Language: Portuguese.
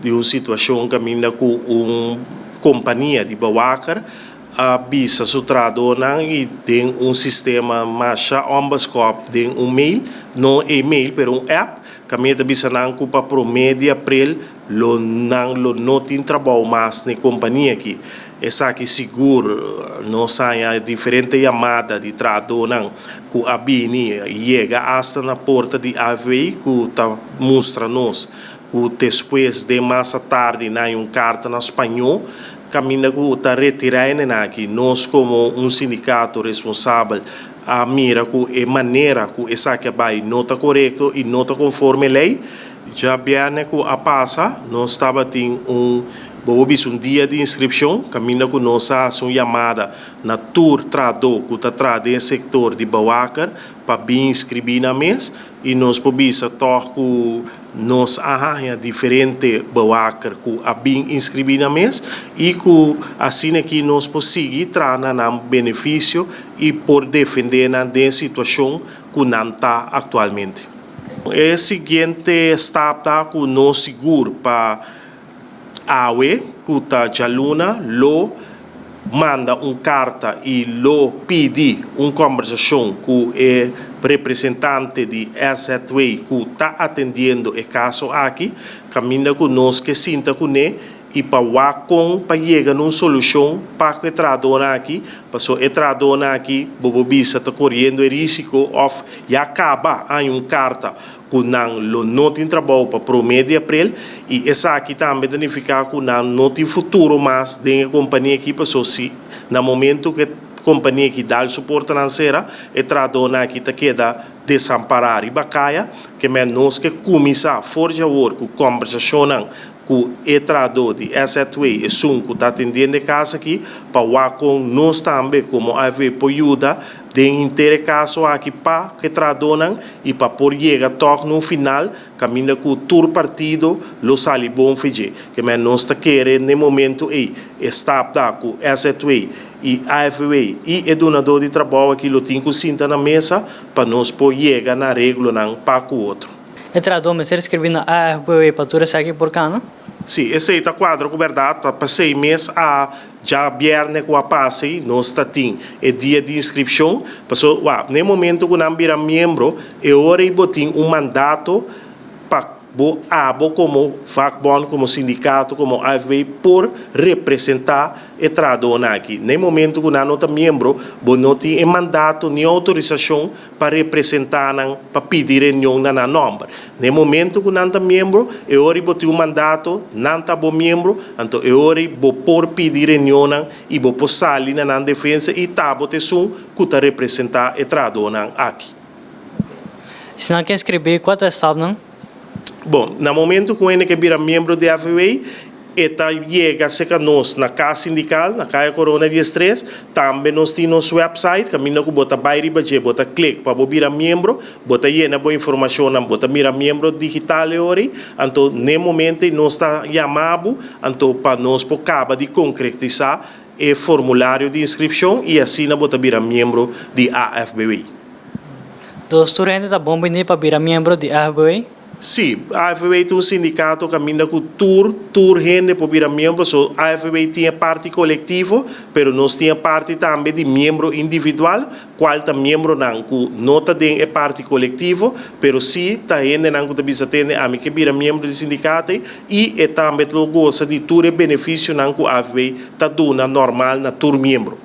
de uma situação que ainda com uma companhia de Bawakar bisa sutradona e tem um sistema marcha ambascop tem um mail não e-mail pero um app kami da bisa nang para pro media april lo não tem trabalho mais na companhia aqui essa aqui seguro não saia diferente chamada de tradona ku abini chega hasta na porta de AVI ku ta mostra nos ku depois de mais tarde na carta na espanhol caminha que está retirando aqui nós como sindicato responsável a mira que a maneira que essa que vai nota correto e nota conforme lei já viene que a passa nós estava tem um dia de inscrição caminha que nós faz uma chamada na tour trado que está tradendo setor de Bawakar para bem inscrever na mês e nós podemos que nós arranjamos diferente Bawakar que a bem inscrever na mês e que assim aqui nós podemos entrar no benefício e por defender na situação que não está atualmente. É o seguinte etapa que nós seguro para AWE, que está de aluna, lo manda uma carta e lo pede uma conversação com o representante de Assetway que está atendendo o caso aqui, caminha conosco que sinta com ele e para chegar a uma solução para que tradona aqui, para que tradona aqui, bobobisa está correndo o risco de acaba em uma carta que não tem trabalho para o mês de abril e essa aqui também significa que não tem futuro mais da companhia aqui, para se no momento que a companhia que dá o suporte financeiro, a tradona aqui está queda desamparada e bacaia, que nós que começar a forjar com conversação que o trador de Assetway é que está atendendo a casa aqui, para com nós também, como haver ajuda, de inteiro caso aqui para que tradonam e para por chegar toque no final, caminha com o tour partido, lo sali bom fazer. Que nós está querendo, no momento, está com Assetway e AFWay e o donador de trabalho aqui, lo tem que sentar na mesa, para nós por chegar na regra para o outro. E trador, mas escrevi na AFWay para tudo isso aqui por cá, não? Sim, esse é o quadro com verdade, para 6 meses a já viernes com a passe, nós temos o dia de inscrição, porque no momento que nós viramos membro, agora tem um mandato para como FACBON, como sindicato, como AFV, por representar o tradona aqui. No momento que nós não somos membro, não tem mandato nem autorização para representar, para pedir reunião na nombre. No momento que nós somos membro, agora tem um mandato, não somos membro, então agora por pedir reunião e por sair na defesa e tabo te que representar o tradona aqui. Se não quer escrever, quanto é sabe, não? Bom, no momento que ele que vira membro da AFWay, chega a nós na casa sindical, na Caia Corona de Estresse, também nós temos nosso website, caminho que bota bairi baje, bota clique para virar membro, bota llena boa informação, bota mira membro digital ori, então no momento nós está chamado, então para nós por acaba de concretizar o formulário de inscrição e assim bota virar membro de AFWay. Dos estudantes da bomba para virar membro de AFWay? Sim, a AFWay tem um sindicato que caminha com tour gente para virar membro, so a AFWay tinha parte coletiva, mas nós tinha parte também de membro individual, qual está membro não tem parte coletiva, mas sim está gente não que bisa tem a mim que vira membro do sindicato e também gosta de todo o benefício que a AFWay está dando normal na tour membro.